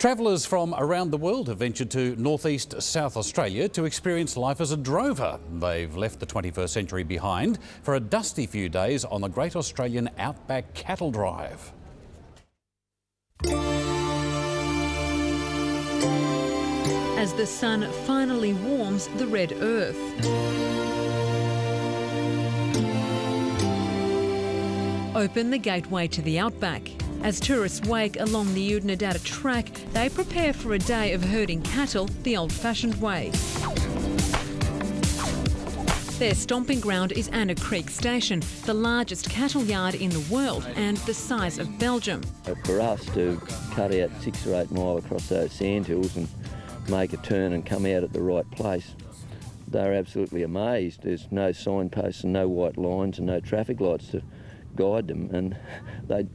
Travellers from around the world have ventured to northeast South Australia to experience life as a drover. They've left the 21st century behind for a dusty few days on the Great Australian Outback Cattle Drive. As the sun finally warms the red earth. Open the gateway to the outback. As tourists wake along the Udnadatta track, they prepare for a day of herding cattle the old-fashioned way. Their stomping ground is Anna Creek Station, the largest cattle yard in the world and the size of Belgium. For us to cut out 6 or 8 mile across those sandhills and make a turn and come out at the right place, they're absolutely amazed. There's no signposts and no white lines and no traffic lights to guide them, and they,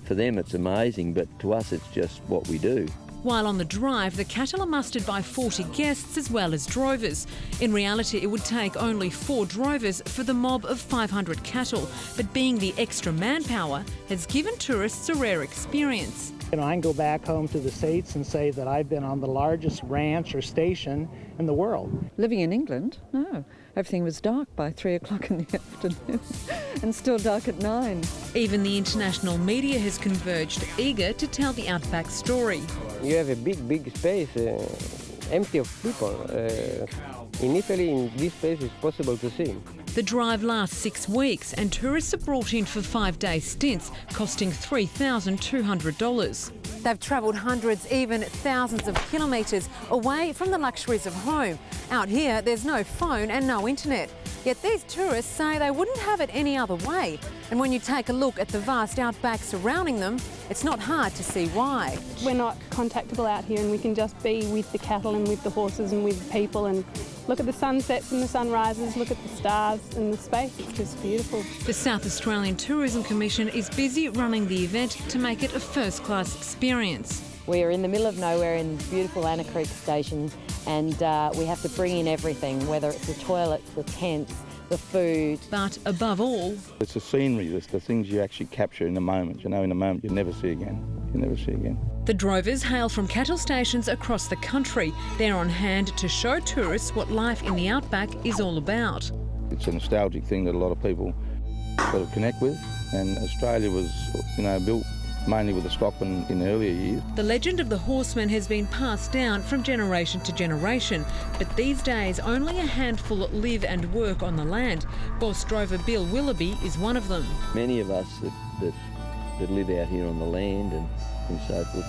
for them it's amazing, but to us it's just what we do. While on the drive, the cattle are mustered by 40 guests as well as drovers. In reality, it would take only 4 drovers for the mob of 500 cattle, but being the extra manpower has given tourists a rare experience. I can go back home to the States and say that I've been on the largest ranch or station in the world. Living in England, no. Everything was dark by 3 o'clock in the afternoon and still dark at 9. Even the international media has converged, eager to tell the outback story. You have a big space, empty of people. Initially, in this place it's possible to see. The drive lasts 6 weeks and tourists are brought in for 5-day stints, costing $3,200. They've travelled hundreds, even thousands of kilometres away from the luxuries of home. Out here, there's no phone and no internet. Yet these tourists say they wouldn't have it any other way. And when you take a look at the vast outback surrounding them, it's not hard to see why. We're not contactable out here, and we can just be with the cattle and with the horses and with the people and look at the sunsets and the sunrises, look at the stars and the space. It's just beautiful. The South Australian Tourism Commission is busy running the event to make it a first-class experience. We're in the middle of nowhere in beautiful Anna Creek Station, and we have to bring in everything, whether it's the toilets, the tents, the food. But above all, it's the scenery, it's the things you actually capture in the moment. In the moment you'll never see again. You'll never see again. The drovers hail from cattle stations across the country. They're on hand to show tourists what life in the outback is all about. It's a nostalgic thing that a lot of people sort of connect with, and Australia was, built mainly with the stockmen in the earlier years. The legend of the horseman has been passed down from generation to generation, but these days only a handful live and work on the land. Boss drover Bill Willoughby is one of them. Many of us that live out here on the land and so forth,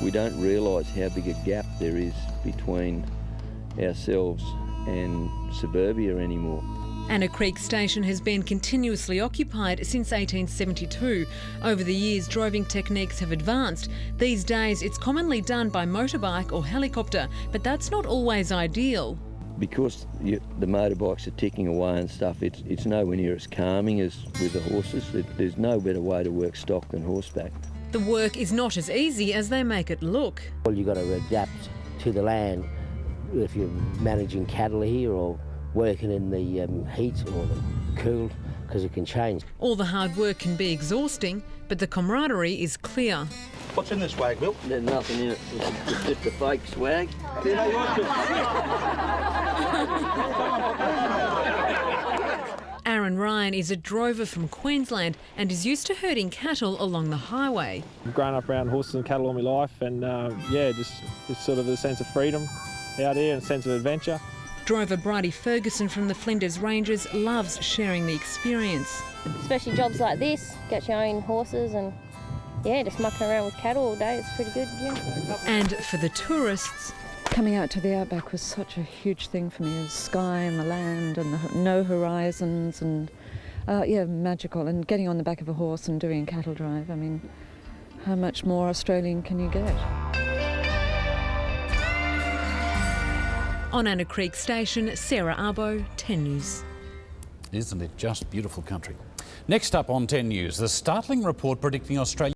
we don't realise how big a gap there is between ourselves and suburbia anymore. Anna Creek Station has been continuously occupied since 1872. Over the years, droving techniques have advanced. These days, it's commonly done by motorbike or helicopter, but that's not always ideal. Because the motorbikes are ticking away and stuff, it's nowhere near as calming as with the horses. There's no better way to work stock than horseback. The work is not as easy as they make it look. Well, you've got to adapt to the land if you're managing cattle here or working in the heat or the cool, because it can change. All the hard work can be exhausting, but the camaraderie is clear. What's in this swag, Bill? There's nothing in it. It's just a fake swag. Aaron Ryan is a drover from Queensland and is used to herding cattle along the highway. I've grown up around horses and cattle all my life, and just sort of a sense of freedom out here and a sense of adventure. Drover Bridie Ferguson from the Flinders Ranges loves sharing the experience. Especially jobs like this, get your own horses and just mucking around with cattle all day, it's pretty good, And for the tourists, coming out to the outback was such a huge thing for me. The sky and the land and no horizons and magical. And getting on the back of a horse and doing a cattle drive, I mean, how much more Australian can you get? On Anna Creek Station, Sarah Arbo, 10 News. Isn't it just beautiful country? Next up on 10 News, the startling report predicting Australia